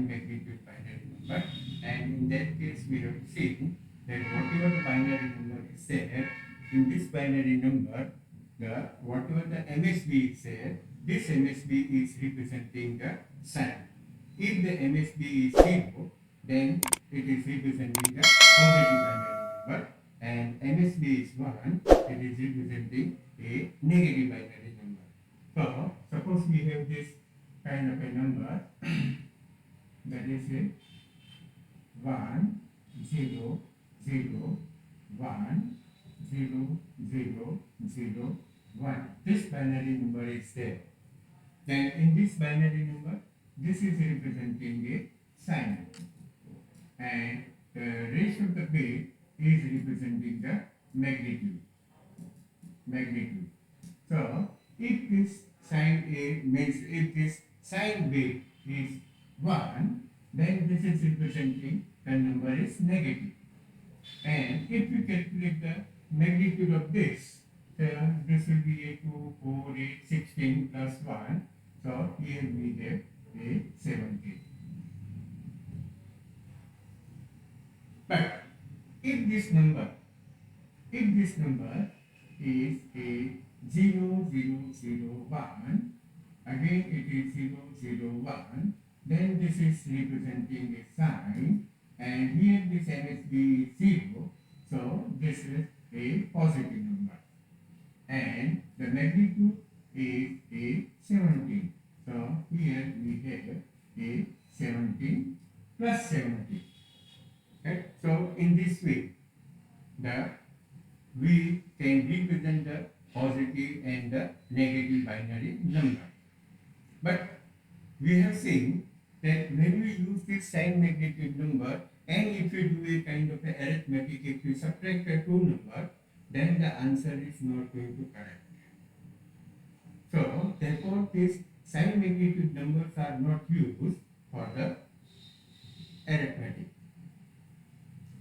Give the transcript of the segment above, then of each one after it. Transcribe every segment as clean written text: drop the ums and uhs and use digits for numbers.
sine magnitude binary number, and in that case we have seen that whatever the binary number is there, in this binary number, whatever the MSB is there, this MSB is representing the sine. If the MSB is 0, then it is representing the positive binary number, and MSB is 1, it is representing a negative binary number. So, suppose we have this kind of a number that is a 1, 0, 0, 1, 0, 0, 0, 1. This binary number is there. Then in this binary number, this is representing a sine, and the rest of the bit is representing the magnitude. So if this sine A means if this sine bit is 1, then this is representing the number is negative. And if we calculate the magnitude of this, this will be a 2, 4, 8, 16 plus 1. So here we have a 17. But if this number is a 0, 0, 0, 1, again it is 0, 0, 1, then this is representing a sine, and here this MSB is 0, so this is a positive number, and the magnitude is a 17. So here we have a 17 plus 17. Okay? So in this way, we can represent the positive and the negative binary number. But we have seen that when we use this sine magnitude number, and if you do a kind of a arithmetic, if you subtract the two numbers, then the answer is not going to correct. So therefore these sine magnitude numbers are not used for the arithmetic.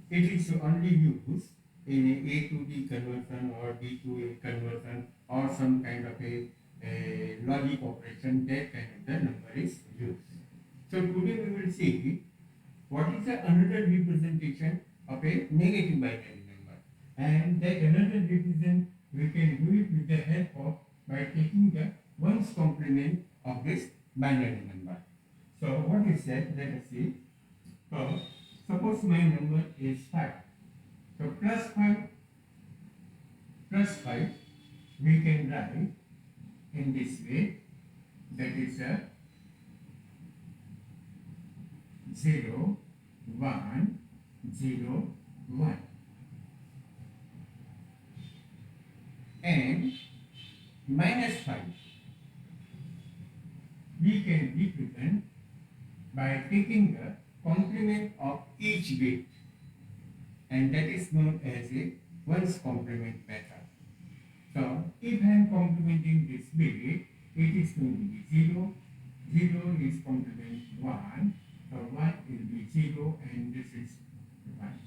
It is only used in A to D conversion or D to A conversion or some kind of a logic operation, that kind of the number is used. So today we will see what is the another representation of a negative binary number, and that another representation we can do it with the help of by taking the ones complement of this binary number. So what is that? Let us see. So suppose my number is 5. So plus 5 we can write in this way, that is a 0, 1, 0, 1. And minus 5 we can represent by taking the complement of each bit, and that is known as a ones complement method. So if I am complementing this bit, it is going to be 0, 0 is complement 1, so 1 will be 0 and this is 1.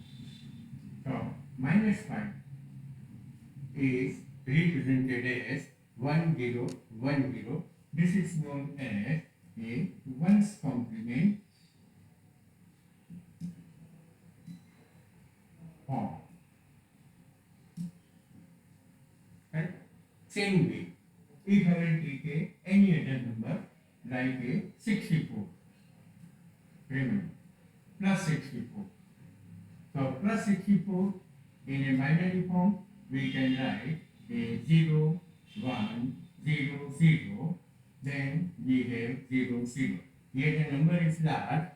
So minus 5 is represented as 1, 0, 1, 0. This is known as a ones complement form. And same way, if I will take any other number like a 64, remember, plus 64. So plus 64 in a binary form, we can write a 0, 1, 0, 0, then we have 0, 0. Here the number is large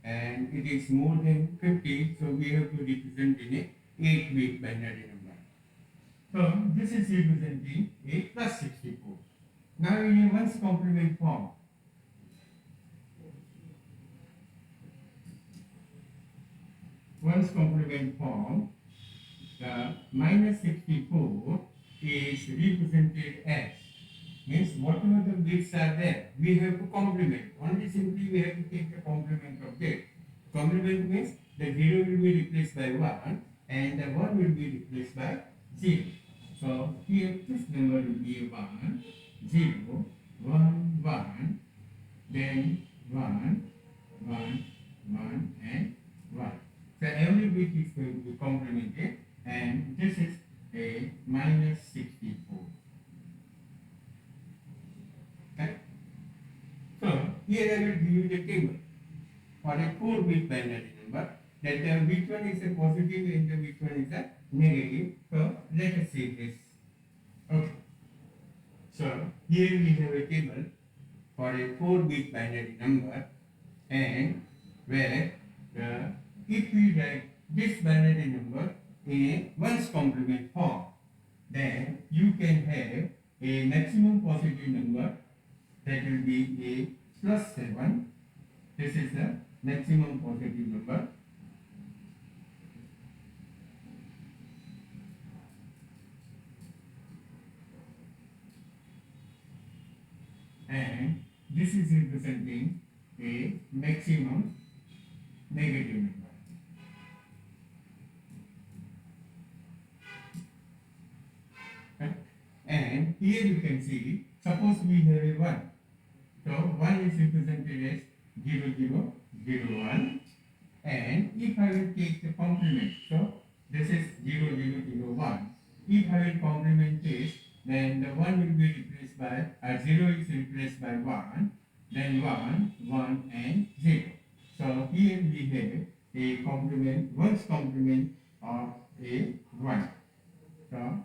and it is more than 50, so we have to represent in a 8-bit binary number. So this is representing a plus 64. Now in a ones complement form, the minus 64 is represented as, means whatever the bits are there, we have to complement. Only simply we have to take the complement of that. Complement means the 0 will be replaced by 1 and the 1 will be replaced by 0. So here this number will be 1, 0, 1, 1, then 1, 1, complement A, and this is a minus 64. Okay? So here I will give you the table for a 4-bit binary number, that which one is a positive and which one is a negative. So let us see this. Okay. So here we have a table for a 4-bit binary number, and where if we write this binary number in a ones complement form, then you can have a maximum positive number, that will be a plus 7. This is the maximum positive number. And this is representing a maximum negative number. Okay? And here you can see, suppose we have a 1. So 1 is represented as 0, 0, 0, 1. And if I will take the complement, so this is 0, 0, 0, 1. If I will complement this, then the 1 will be replaced by, 0 is replaced by 1, then 1, 1 and 0. So here we have a complement, one's complement of a 1. So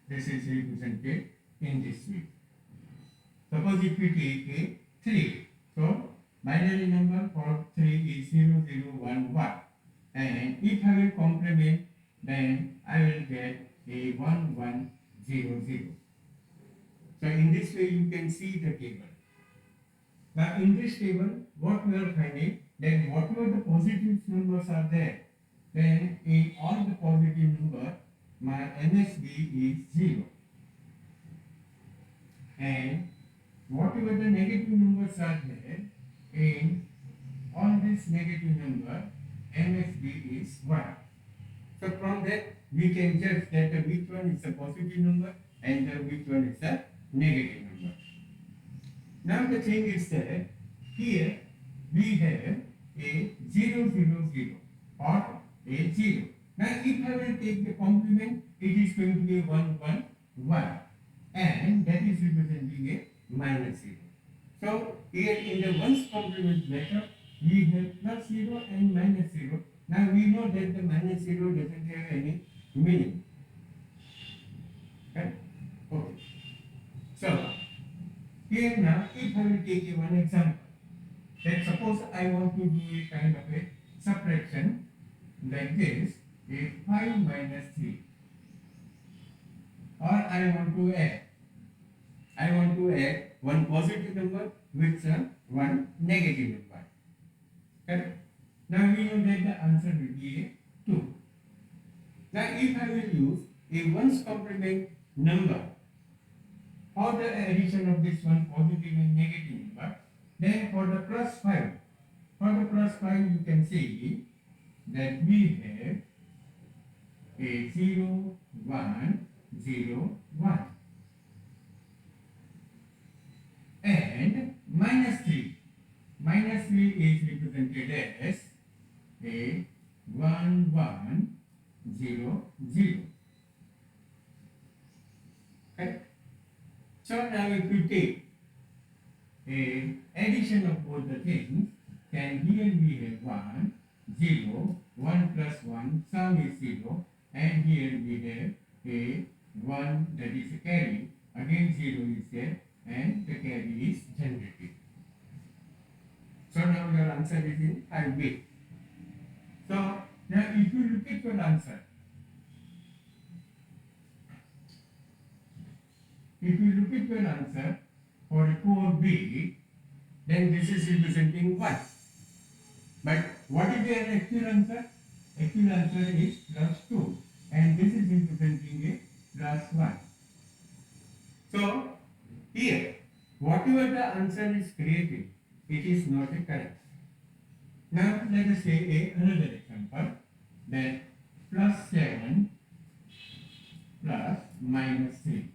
this is represented in this way. Suppose if we take a 3, so binary number for 3 is 0, 0, 1, 1. And if I will complement, then I will get a 1, 1, 0, 0. So in this way you can see the table. Now in this table, what we are finding, then whatever the positive numbers are there, then in all the positive number, my MSB is 0. And whatever the negative numbers are there, in all this negative number, MSB is 1. So from that, we can judge that which one is a positive number and which one is a negative number. Now the thing is that here we have a 0, 0, 0 or a 0. Now if I will take the complement, it is going to be 1, 1, 1, and that is representing a minus 0. So here in the ones complement method, we have plus 0 and minus 0. Now we know that the minus 0 doesn't have any meaning. Okay? Okay. So here now, if I will take one example, that suppose I want to do a kind of a subtraction like this, a 5 minus 3, or I want to add one positive number with one negative number. Correct? Now we know that the answer will be a 2. Now if I will use a ones complement number for the addition of this one positive and negative number, then for the plus 5, you can see that we have a 0, 1, 0, 1. And minus 3. Minus 3 is represented as a 1, 1, 0, 0. Okay? So now if you take a addition of both the things, then here we have 1, 0, 1 plus 1, sum is 0, and here we have a 1, that is a carry, again 0 is there, and the carry is generated. So now your answer is in 5 bit. So now if you look at your answer, for a 4-bit, then this is representing 1. But what is your actual answer? Actual answer is plus 2. And this is representing a plus 1. So here, whatever the answer is created, it is not a correct. Now let us say another example, that plus 7 plus minus 3.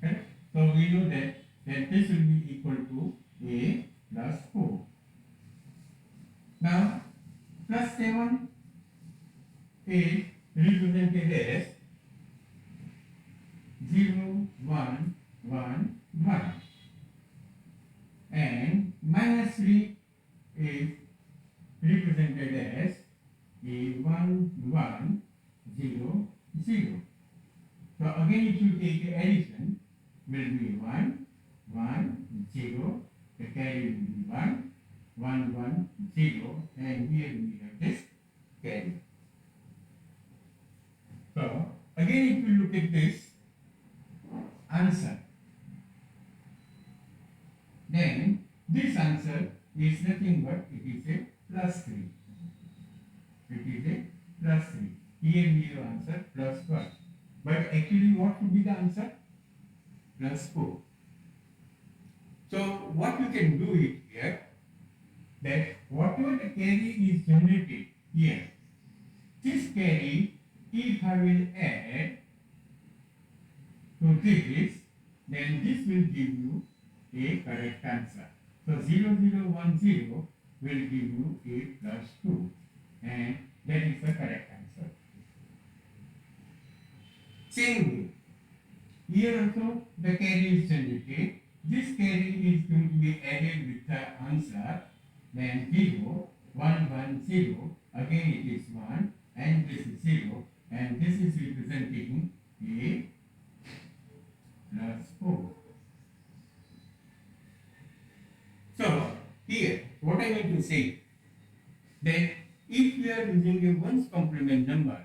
Okay? So we know that this will be equal to a plus 4. Now plus 7 is represented as 0, 1, 1, 1, and minus 3 is represented as a 1, 1, 0, 0. So again if you take addition will be 1, 1, 0, the carry will be 1, 1, 1, 0, and here we have this carry. So again if you look at this answer, then this answer is nothing but it is a plus 3. It is a plus 3. Here we have answer plus 1. But actually what would be the answer? Plus 4. So what you can do it here, that whatever the carry is generated here, this carry, if I will add to this, then this will give you a correct answer. So 0, 0, 1, 0 will give you a plus 2, and that is the correct answer. Same way, here also the carry is generated. This carry is going to be added with the answer, then 0, 1, 1, 0, again it is 1, and this is 0, and this is representing a plus 4. So here what I want to say, that if we are using a ones complement number,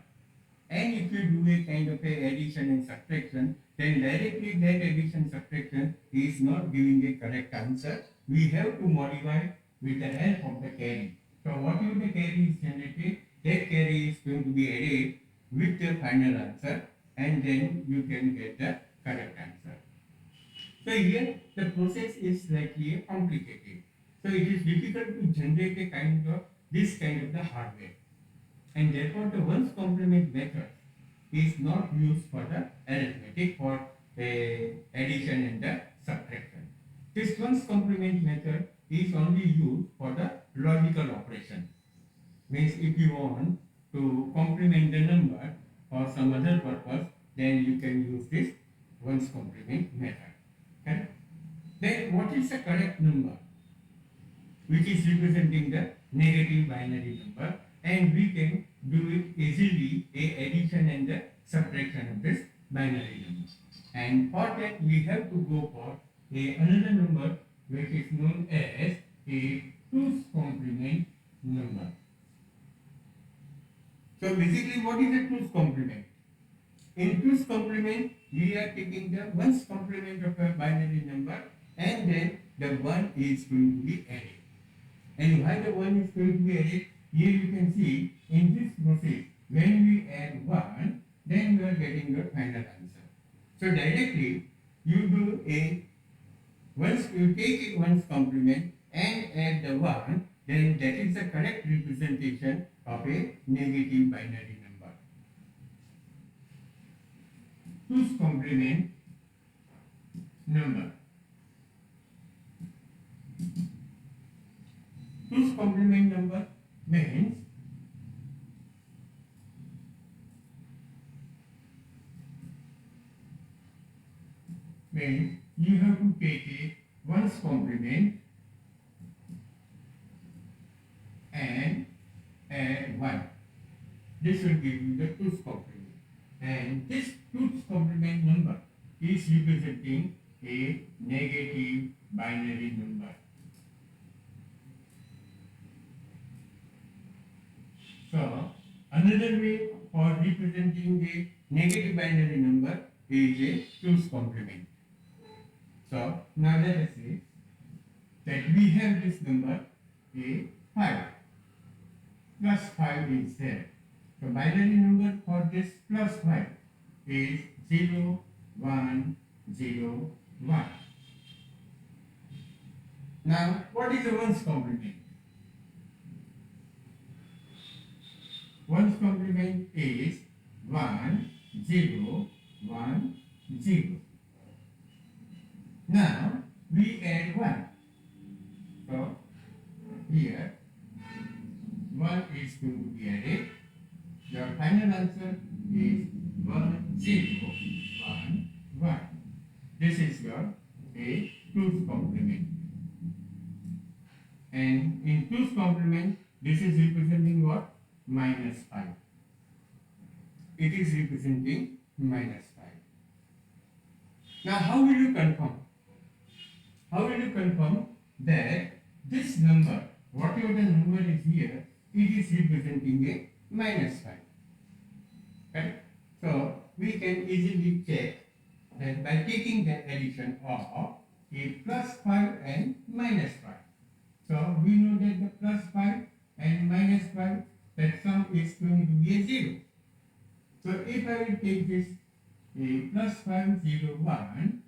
and if you do a kind of a addition and subtraction, then directly that addition subtraction is not giving a correct answer. We have to modify with the help of the carry. So whatever the carry is generated, that carry is going to be added with the final answer, and then you can get the correct answer. So here the process is slightly complicated. So it is difficult to generate a kind of this kind of the hardware, and therefore the ones complement method is not used for the arithmetic, for the addition and the subtraction. This ones complement method is only used for the logical operation. Means if you want to complement the number for some other purpose, then you can use this ones complement method. Okay? Then what is the correct number, which is representing the negative binary number, and we can do it easily, a addition and the subtraction of this binary number. And for that we have to go for another number which is known as a 2's complement number. So basically what is a 2's complement? In 2's complement we are taking the 1's complement of a binary number, and then the 1 is going to be added. And why the 1 is going to be added? Here you can see in this process, when we add 1, then we are getting the final answer. So directly you do a, once you take a 1's complement and add the 1, then that is the correct representation of a negative binary number. 2's complement number. 2's complement number means you have to take a 1's complement and add 1. This will give you the 2's complement, and this 2's complement number is representing a negative binary number. So another way for representing a negative binary number is a 2's complement. So now let us say that we have this number a 5 plus 5 is there. So binary number for this plus 5 is 0, 1, 0, 1. Now what is the 1's complement? 1's complement is 1, 0, 1, 0. Now we add 1. So here 1 is going to be added. Your final answer is 1 0 1 1. This is your a 2's complement. And in 2's complement, this is representing what? Minus 5. It is representing minus 5. Now, how will you confirm? How will you confirm that this number, whatever the number is here, it is representing a minus 5? Correct? So, we can easily check that by taking the addition of a plus 5 and minus 5. So, we know that the plus 5 and minus 5, that sum is going to be a 0. So, if I will take this a plus 5 0 1,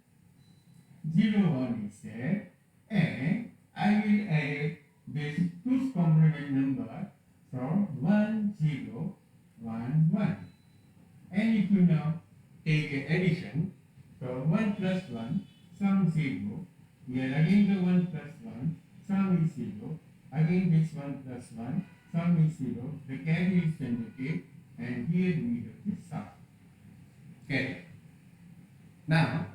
0 1 is there, and I will add this 2's complement number, so 1 0 1 1. And if you now take an addition, so 1 plus 1, sum 0, here again the 1 plus 1, sum is 0, again this 1 plus 1, sum is 0, the carry is generated, and here we have the sum. Carry. Now,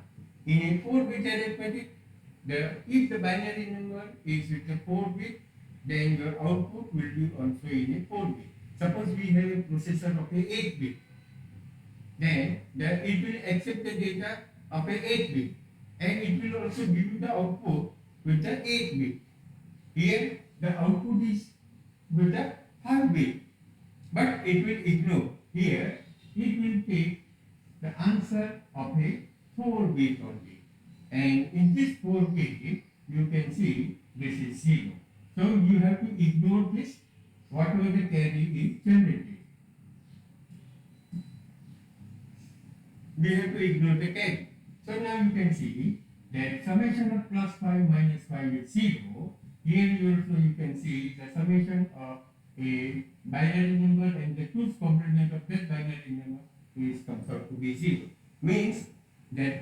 in a 4-bit arithmetic, if the binary number is with a 4-bit, then your output will be also in a 4-bit. Suppose we have a processor of a 8-bit, then it will accept the data of a 8-bit, and it will also give you the output with the 8-bit. Here the output is with the 5-bit, but it will ignore. Here it will take the answer of a 4-bit only, and in this 4-bit you can see this is 0. So you have to ignore this, whatever the carry is generated. We have to ignore the carry. So now you can see that summation of plus 5 minus 5 is 0. Here also you can see the summation of a binary number and the 2's complement of that binary number is comes out to be 0. Means that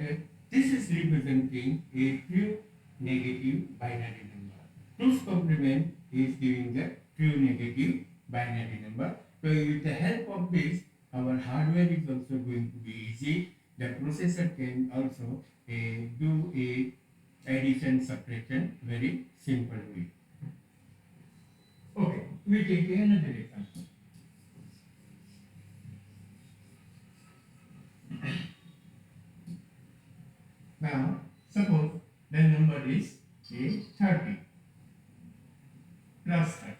this is representing a true negative binary number. 2's complement is giving the true negative binary number. So with the help of this, our hardware is also going to be easy. The processor can also do a addition subtraction very simple way. Okay, we take another example. Now, suppose the number is 30 plus 30.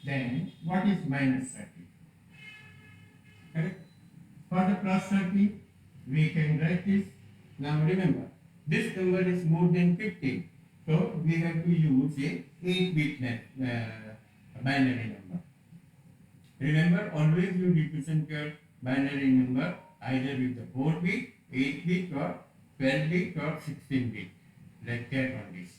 Then what is minus 30? Correct? For the plus 30, we can write this. Now remember, this number is more than 15. So we have to use a 8-bit binary number. Remember, always you represent your binary number either with the 4-bit, 8-bit or 12-bit or 16-bit. Like that on this.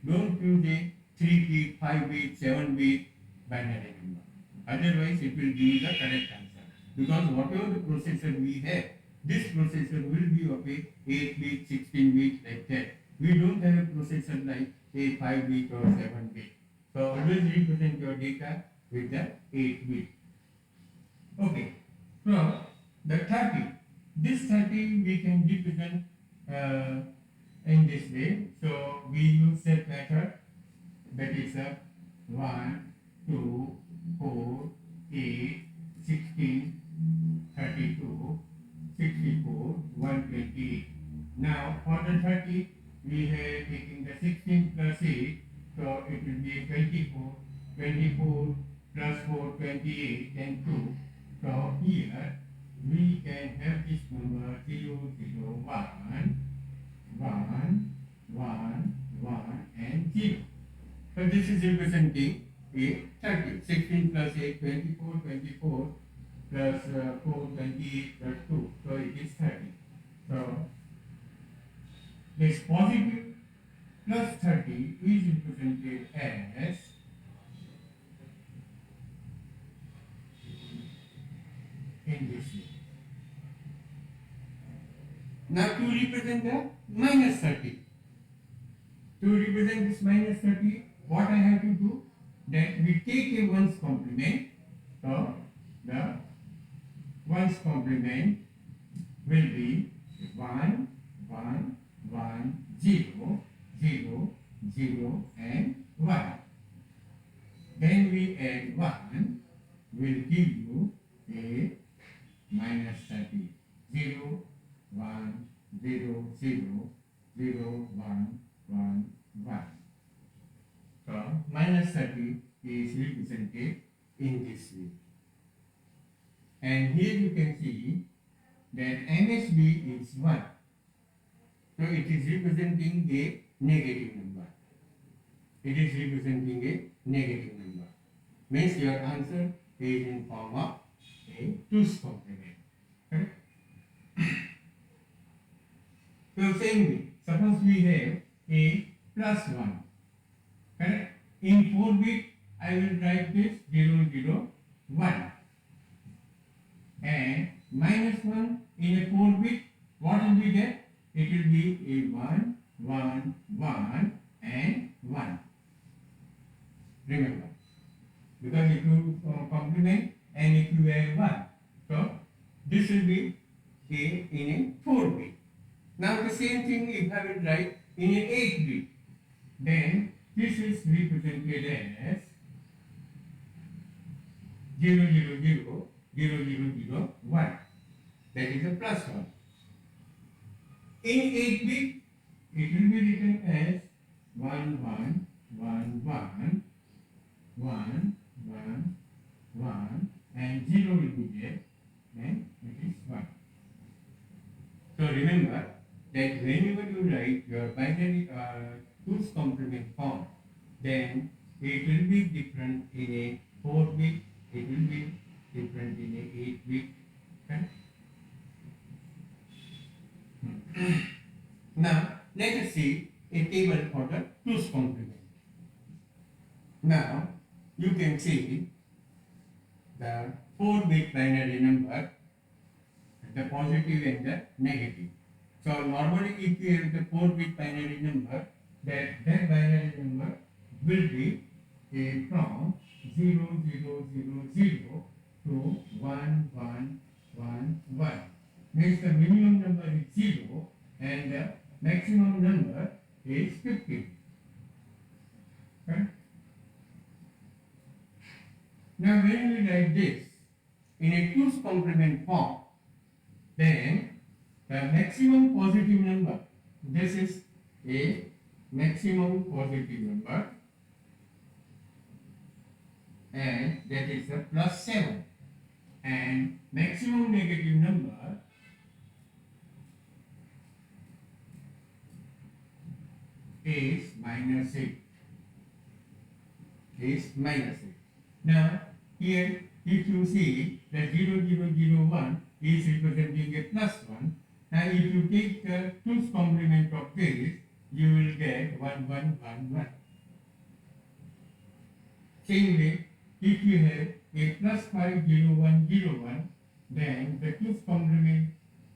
Don't use a 3-bit, 5-bit, 7-bit binary number. Otherwise it will give you the correct answer. Because whatever the processor we have, this processor will be of a 8-bit, 16-bit like that. We don't have a processor like a 5-bit or 7-bit. So always represent your data with the 8-bit. Okay, so the 30, this 30 we can represent in this way. So we use that method, that is 1, 2, 4, 8, 16, 32, 64, 128. Now for the 30, we have taken the 16 plus 8, so it will be 24, 24 plus 4, 28 and 2. So here we can have this number 0, 0, 1, 1, 1, 1 and 0. So this is representing a 30. 16 plus 8, 24, 24 plus 4, 28 plus 2. So it is 30. So this positive plus 30 is represented as in this way. Now to represent the minus 30. To represent this minus 30, what I have to do? That we take a 1's complement. So the one's complement will be 1, 1, 1, 0, 0, 0 and 1. Then we add 1 will give you a minus 30. 0, 1, 0, 0, 0, 1, 1, 1. So minus 30 is represented in this way. And here you can see that MSB is 1. So it is representing a negative number. It is representing a negative number. Means your answer is in form of a 2's complement. Correct? So same way, suppose we have a plus 1. Correct? In 4 bit, I will write this 0, 0, 1. And minus 1 in a 4 bit, what will be there? It will be a 1, 1, 1 and 1. Remember, because if you complement and if you add 1, so this will be a in a 4 bit. Now the same thing if I will write in an 8 bit, then this is represented as 0, 0, 0, 0, 0, 0, 1. That is a plus 1. In 8 bit, it will be written as 1, 1, 1, 1, 1, 1, 1, and 0 will be there, and it is 1. So remember that whenever you write your binary 2's complement form, then it will be different in a 4 bit, it will be different in a 8 bit. Okay? Now let us see a table for the 2's complement. Now you can see the 4-bit binary number, the positive and the negative. So normally if you have the 4-bit binary number, that binary number will be from 0, 0, 0, 0 to 1, 1, 1, 1. Means the minimum number is 0 and the maximum number is 15. Okay? Now when we write this in a 2's complement form, then the maximum positive number, this is a maximum positive number, and that is a plus 7, and maximum negative number is minus 8. Is minus 8. Now here if you see that 0, 0, 0, 1 is representing a plus 1, and if you take the 2's complement of this, you will get 1, 1, 1, 1. Same way, if you have a plus 5, 0, 1, 0, 1, then the 2's complement,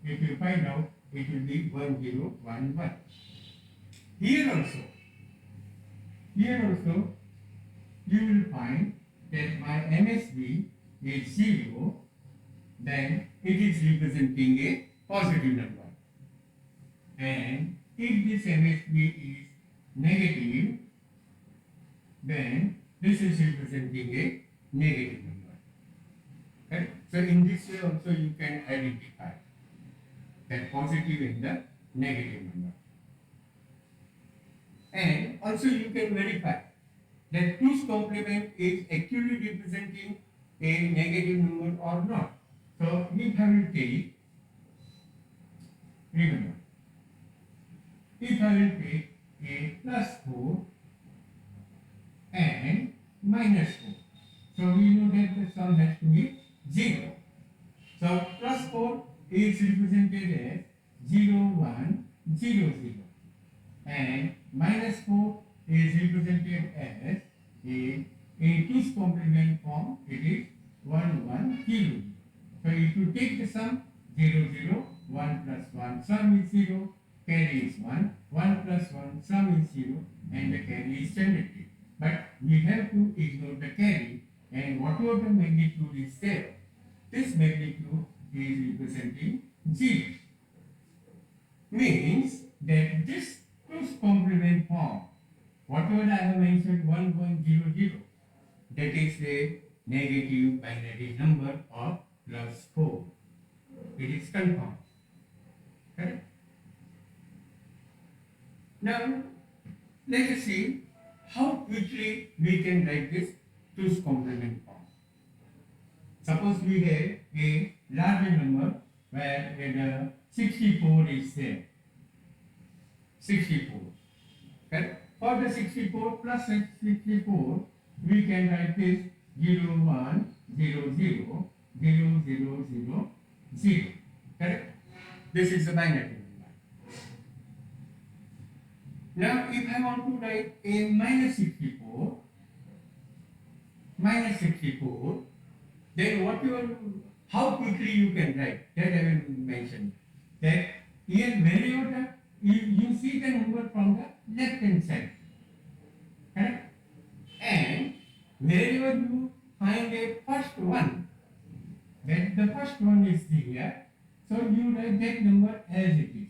if you find out, it will be 1, 0, 1, 1. Here also, you will find that my MSB is 0, then it is representing a positive number. And if this MSB is negative, then this is representing a negative number. Okay? So in this way also you can identify that positive and the negative number. And also you can verify that 2's complement is actually representing a negative number or not. So if I will take, remember, if I will take a plus 4 and minus 4, so we know that the sum has to be 0. So plus 4 is represented as 0, 1, 0, 0, and minus 4 is represented as a 2's complement form, it is 1, 1, 0. So if you take the sum 0, 0, 1 plus 1, sum is 0, carry is 1, 1 plus 1, sum is 0, and the carry is generated. But we have to ignore the carry, and whatever the magnitude is there, this magnitude is representing 0. Means that this 2's complement form, whatever I have mentioned 1.00, that is a negative binary number of plus 4. It is confirmed. Correct? Now, let us see how quickly we can write this 2's complement form. Suppose we have a larger number where the 64 is there. 64. Correct? For the 64 plus 64, we can write this 0, 1, 0, 0, 0, 0, 0, 0. Correct? This is the binary number. Now, if I want to write a minus 64, then how quickly you can write, that I will mention. That here wherever you see the number from the left hand side. Correct? And wherever you find a first one, that the first one is here, so you write that number as it is.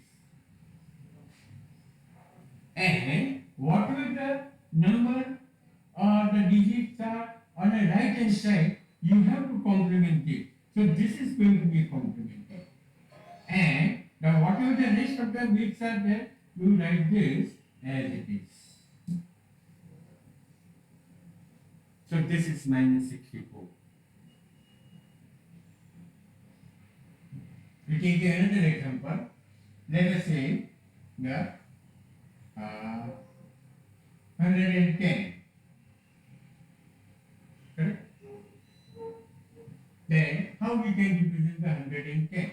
And whatever the number or the digits are on the right hand side, you have to complement it. So this is going to be complemented. And now whatever the rest of the bits are there, you write this as it is. So this is minus 64. We take another example. Let us say the 110. Correct? Then how we can represent the 110?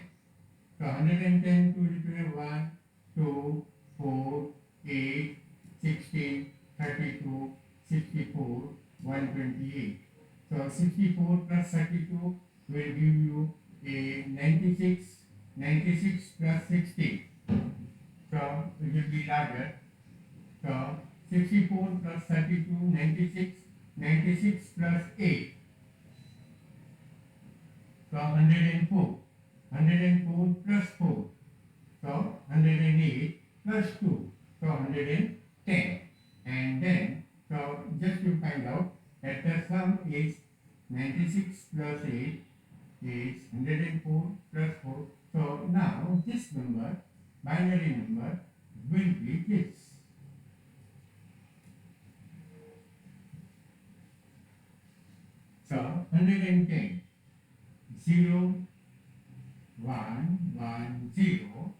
So 110 to represent 1, 2, 4, 8, 16, 32, 64, 128. So 64 plus 32 will give you a 96, 96 plus 60. So it will be larger. So 64 plus 32, 96, 96 plus 8. So 104. 104 plus 4. So 108 plus 2. So 110. And then, so just to find out that the sum is 96 plus 8 is 104 plus 4. So now this number, binary number, will be this. So 110, 0, 1, 1, 0,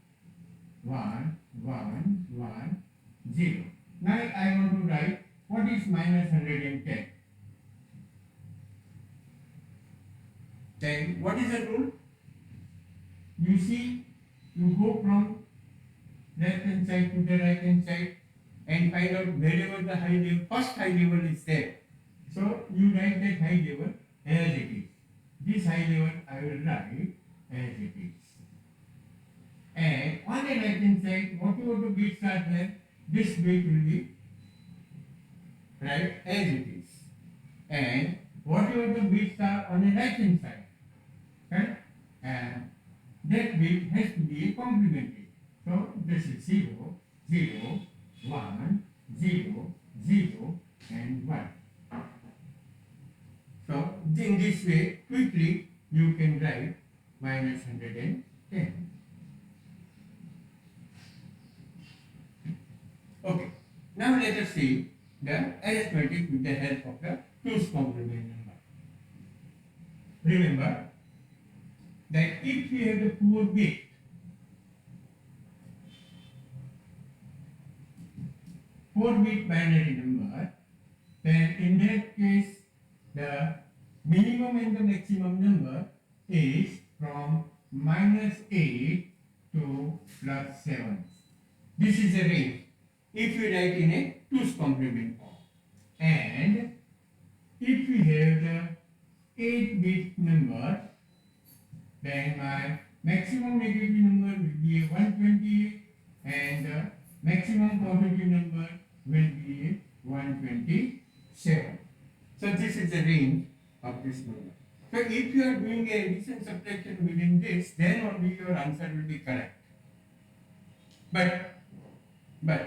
1, 1, 1, 0. Now I want to write what is minus 110. Then what is the rule? You see, you go from left hand side to the right hand side and find out wherever the high level, first high level is there. So you write that high level as it is. This high level I will write as it is. And on the right hand side, whatever the bits are there, this bit will be right as it is. And whatever the bits are on the right hand side, right? And that bit has to be complemented. So this is 0, 0, 1, 0, 0, and 1. So in this way, quickly you can write minus 110. Okay, now let us see the arithmetic with the help of the 2's complement number. Remember that if we have the 4-bit, binary number, then in that case the minimum and the maximum number is from minus 8 to plus 7. This is a range if we write in a 2's complement form. And if we have the 8-bit number, then my maximum negative number will be a 128 and the maximum positive number will be a 127. So this is the range of this number. So if you are doing a addition subtraction within this, then only your answer will be correct. But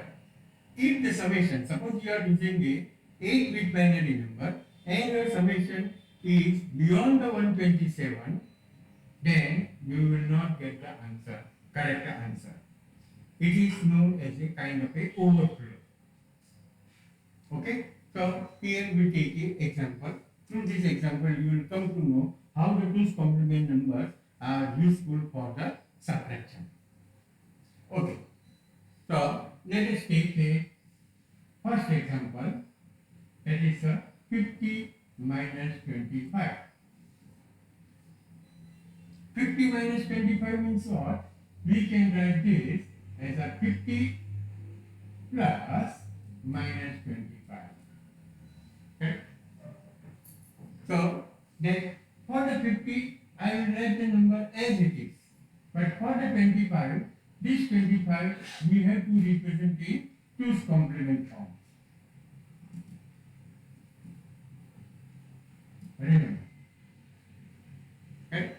if the summation, suppose you are using a 8-bit binary number and your summation is beyond the 127, then you will not get the answer, correct answer. It is known as a kind of a overflow. Okay, so here we take an example. Through this example, you will come to know how the 2's complement numbers are useful for the subtraction. Okay, so let us take a first example, that is 50 minus 25. 50 minus 25 means what? We can write this as a 50 plus minus 25. Okay? So, then for the 50, I will write the number as it is. But for the 25, this 25 we have to represent in 2's complement form. Remember. Okay?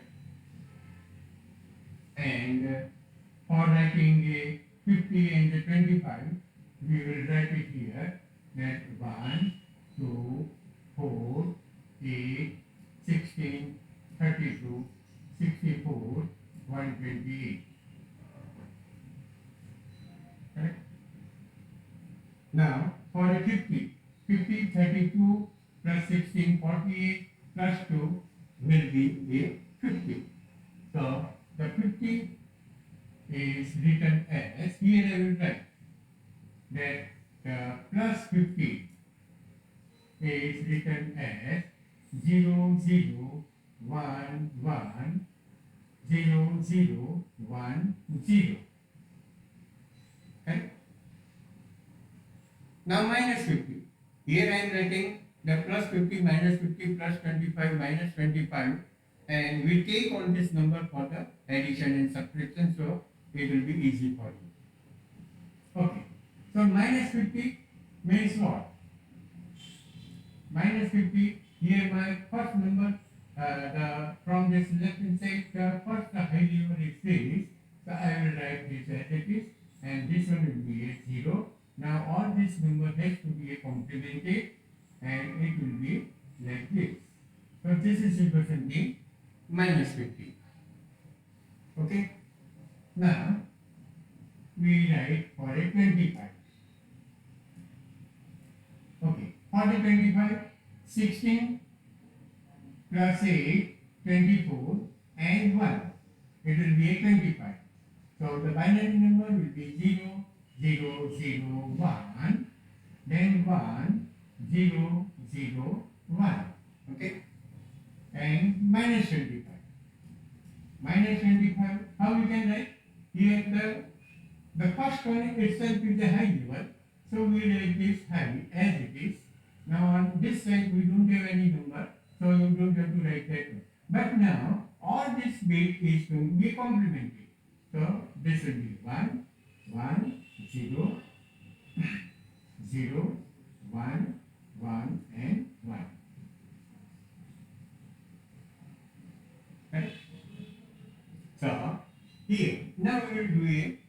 And for writing a 50 and the 25, we will write it here that 1, 2, 4, 8, 16, 32, 64, 128. Okay? Now, for the 50, 50, 32 plus 16, 48 plus 2 will be a 50. So, the 50 is written as, here I will write that plus 50 is written as 0, 0, 1, 1, 0, 0, 1, 0. Okay? Now minus 50. Here I am writing the plus 50 minus 50 plus 25 minus 25, and we take on this number for the addition and subtraction, so it will be easy for you. Okay. So minus 50 means what? Minus 50, here my first number, from this left hand side, the first high number is this, so I will write this as it is, and this one will be a 0. Now all this number has to be complemented, and it will be like this. So this is representing minus 50. Okay. Now we write for a 25. Okay. For the 25, 16 plus 8, 24 and 1. It will be a 25. So the binary number will be 0, 0, 0, 1, then 1, 0, 0, 1. Okay. And minus 25. Minus 25, how we can write? Here the first one itself is the high level, so we write this high as it is. Now on this side we don't have any number, so you don't have to write that one. But now all this bit is going to be complemented. So this will be 1, 1, 0, 0, 1, 1 and 1. Right? So here, now we will do a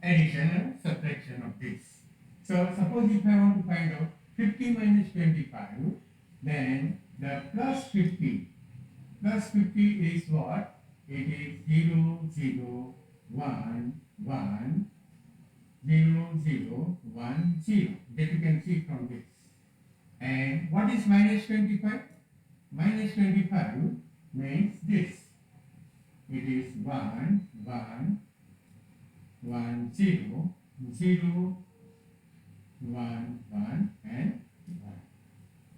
addition and subtraction of this. So suppose if I want to find out 50 minus 25, then the plus 50 is what? It is 0, 0, 1, 1, 0, 0, 1, 0. That you can see from this. And what is minus 25? Minus 25 means this. It is 1, 1, 1, 0, 0, 1, 1 and 1.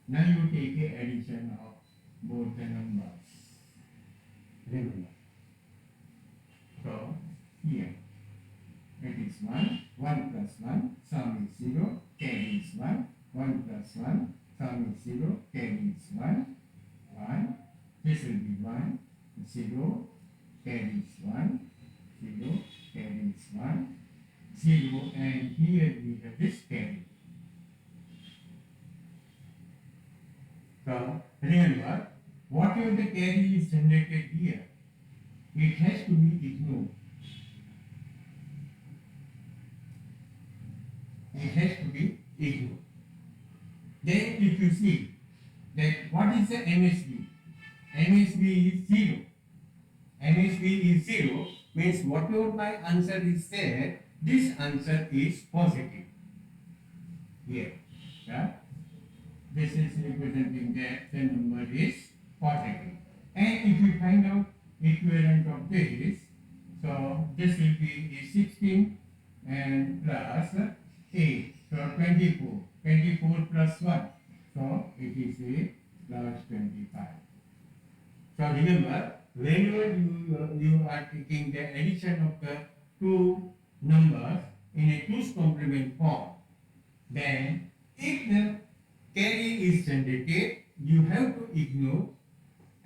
Now you take a addition of both the numbers. Remember. So here it is 1, 1 plus 1, sum is 0, carry is 1, 1 plus 1, sum is 0, carry is 1, 1. This will be 1, 0, carry is 1, 0, carry is 1, 0, and here we have this carry. So remember, whatever the carry is generated here, it has to be ignored. It has to be ignored. Then if you see that what is the MSB? MSB is 0. MSB is 0 means whatever my answer is there, this answer is positive. Here. Yeah? This is representing that the number is positive. And if you find out equivalent of this, so this will be 16 and plus 8, so 24. 24 plus 1, so it is a plus 25. So remember, whenever you are taking the addition of the two numbers in a 2's complement form, then if the carry is generated, you have to ignore,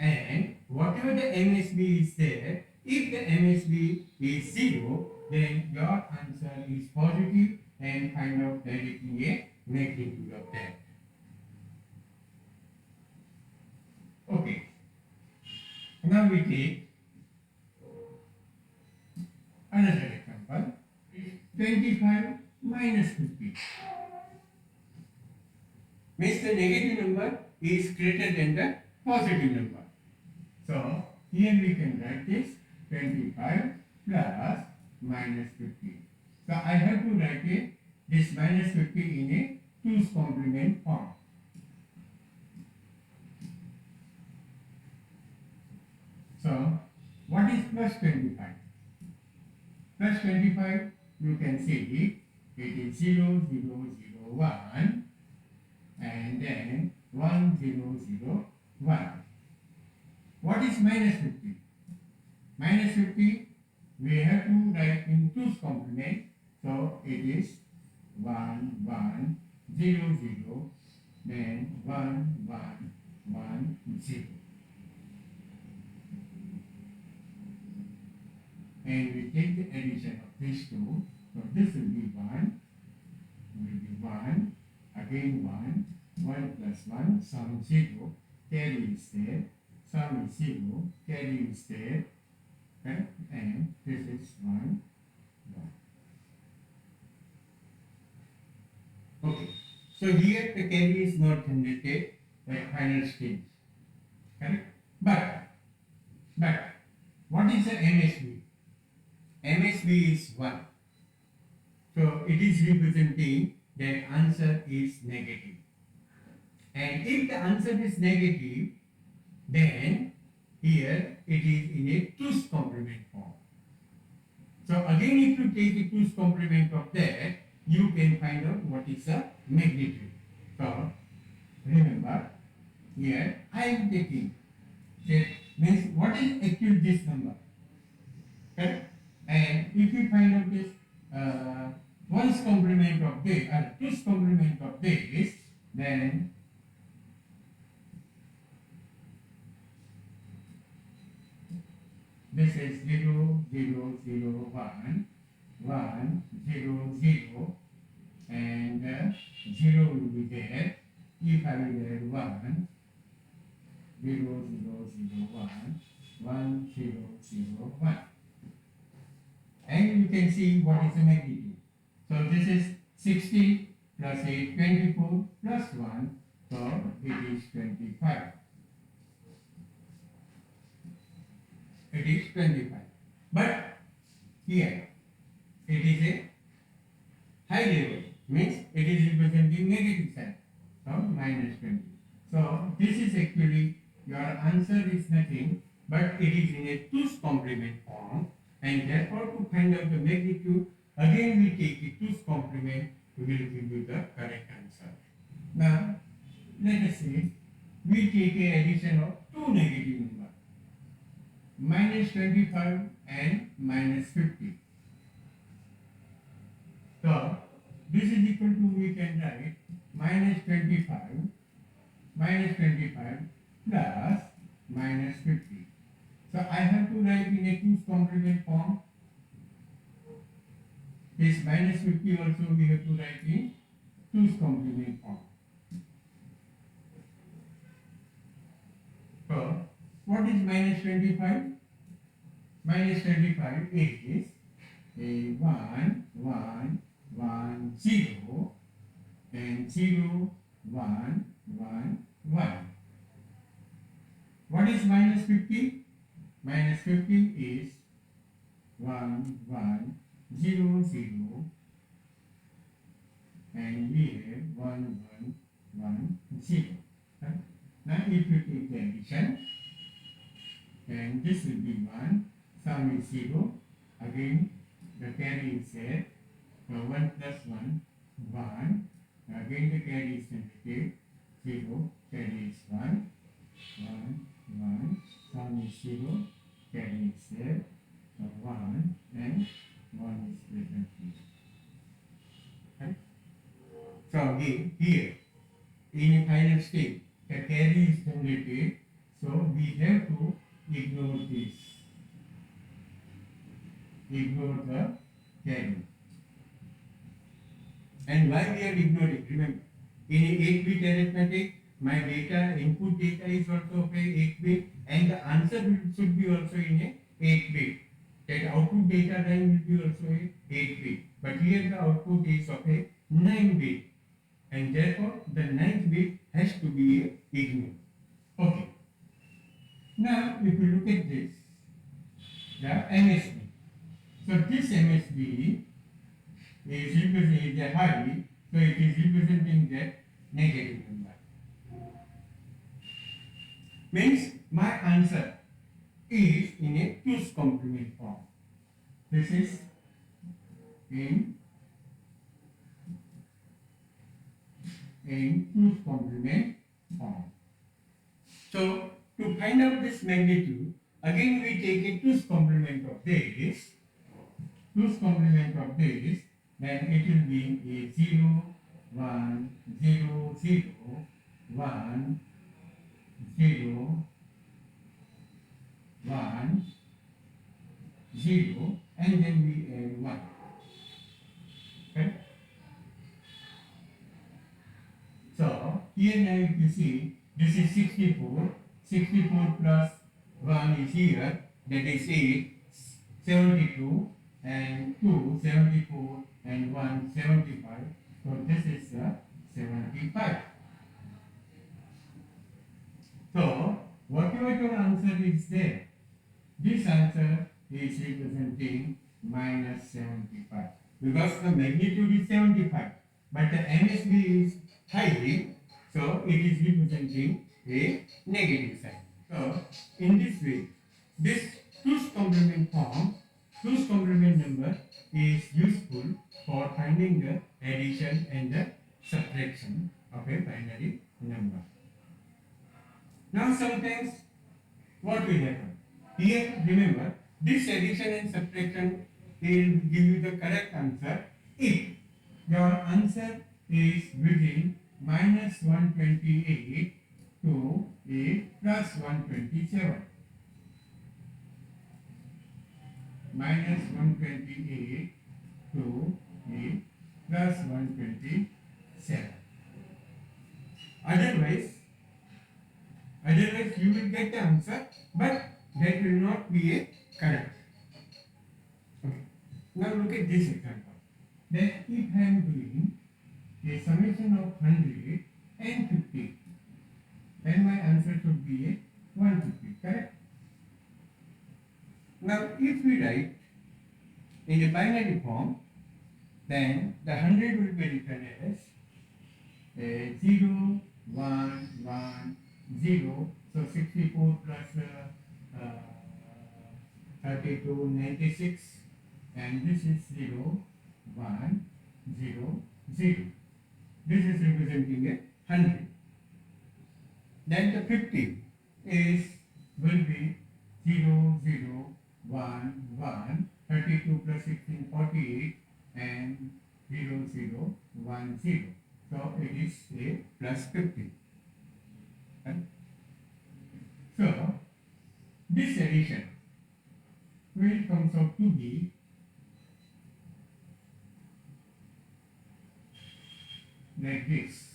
and whatever the MSB is there, if the MSB is 0, then your answer is positive and find out directly a magnitude of that. Okay. Now we take another example. 25 minus 50. Means the negative number is greater than the positive number. So here we can write this 25 plus minus 50. So I have to write this minus 50 in a 2's complement form. So what is plus 25? Plus 25, you can see it is 0, 0, 0, 1 and then 1, 0, 0, 1. What is minus 50? Minus 50, we have to write in 2's complement. So it is 1, 1, 0, 0, then 1, 1, 1, 0. And we take the addition of these two. So this will be 1, again 1 plus 1, sum 0, carry is there, sum is 0, carry is there, okay? And this is 1, 1. Okay, so here the carry is not generated at final stage, correct? But what is the MSB? MSB is 1. So it is representing that answer is negative. And if the answer is negative, then here it is in a 2's complement form. So again, if you take the 2's complement of that, you can find out what is the magnitude. So remember, here I am taking, that means what is actually this number, correct? And if you find out this 1's complement of this, or 2's complement of this, then this is 0, 0, 0, 1, 1, 0, 0, and 0 will be there. If I will add 1, 0, 0, 0, 1, 1, 0, 0, 1. And you can see what is the magnitude. So this is 60 plus 8, 24 plus 1, so it is 25. It is 25. But here it is a high level, means it is representing negative sign, so minus 20. So this is actually, your answer is nothing, but it is in a 2's complement form, and therefore to find out the magnitude, again we take the 2's complement, we will give you the correct answer. Now let us say we take an addition of two negative numbers, minus 25 and minus 50. So this is equal to, we can write minus 25 plus minus 50. So I have to write in a 2's complement form. This minus 50 also we have to write in 2's complement form. So what is minus 25? Minus 25 is a 1, 1, 1, 0 and 0, 1, 1, 1. What is minus 50? Minus 50 is 1, 1, 0, 0 and we have 1, 1, 1, 0. Right? Now if you take the addition, and this will be 1, sum is 0, again the carry is there, so 1 plus 1, 1, again the carry is negative, 0, carry is 1, 1, 1, sum is 0, carry is there, so 1 and 1 is present here. Right? So again here, in a final state, the carry is generated, so we have to ignore this. Ignore the carry. And why we are ignoring? Remember, in a 8-bit arithmetic, my data, input data is also of a 8-bit and the answer should be also in a 8-bit. That output data line will be also a 8-bit. But here the output is of a 9-bit. And therefore, the 9th bit has to be ignored. Okay. Now, if you look at this, the MSB. So this MSB is representing the high, so it is representing the negative number. Means my answer is in a 2's complement form. This is in 2's complement form. So to find out this magnitude, again we take a 2's complement of this. 2's complement of this, then it will be a 0, 1, 0, 0, 1, 0, 1, 0, and then we add 1. Okay? So here now if you see, this is 64. 64 plus 1 is here, that is 8, 72, and 2, 74, and 1, 75. So this is 75. So whatever your answer is there, this answer is representing minus 75. Because the magnitude is 75, but the MSB is high, so it is representing a negative sign. So in this way, this 2's complement form, 2's complement number is useful for finding the addition and the subtraction of a binary number. Now sometimes what will happen? Here remember, this addition and subtraction will give you the correct answer if your answer is within minus 128 to a plus 127. Minus 128 to a plus 127. Otherwise you will get the answer, but that will not be a correct. Okay. Now look at this example. That if I am doing a summation of 100 and 50, then my answer should be a 150, correct? Now if we write in a binary form, then the 100 will be written as 0, 1, 1, 0. So 64 plus 32, 96, and this is 0, 1, 0, 0. This is representing a 100. Then the 50 will be 0, 0, 1, 1, 32 plus 16, 48, and 0, 0, 1, 0. So it is a plus 50. Right? So this addition will comes out to be like this.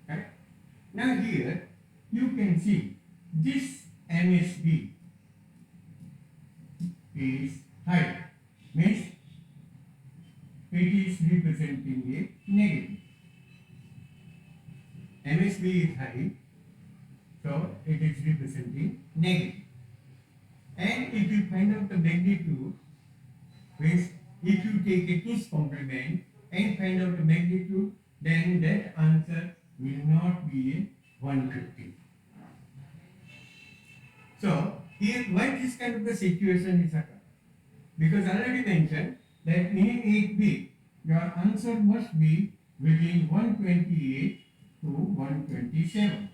Right? Now here you can see this MSB is high, means it is representing a negative. MSB is high, so it is representing negative. And if you find out the magnitude, means if you take a 2's complement and find out the magnitude, then that answer will not be a 150. So here, why this kind of a situation is occurring? Because I already mentioned that in 8 bit, your answer must be within 128 to 127.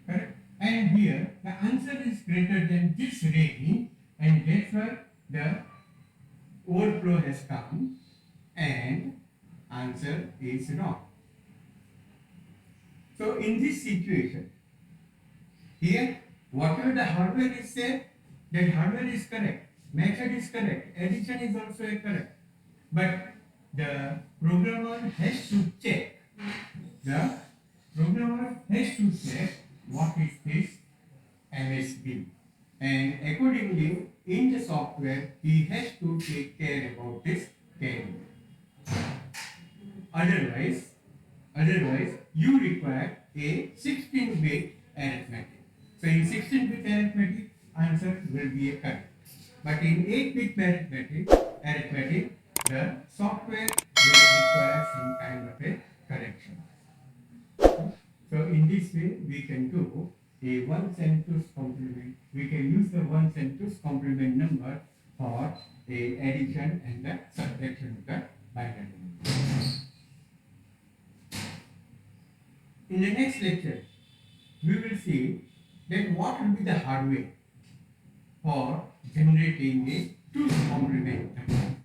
Correct? And here, the answer is greater than this range, and that's why the overflow has come, and answer is wrong. So in this situation, here, whatever the hardware is said, that hardware is correct, method is correct, addition is also correct. But the programmer has to check. The programmer has to check what is this MSB. And accordingly, in the software, he has to take care about this carry. Otherwise, you require a 16-bit arithmetic. So in 16-bit arithmetic, answer will be a correct. But in 8-bit arithmetic, the software will require some kind of a correction. So in this way, we can do a 1 centus complement. We can use the 1 centus complement number for a addition and the subtraction of the binary number. In the next lecture, we will see that what will be the hardware for generating a 2's complement number.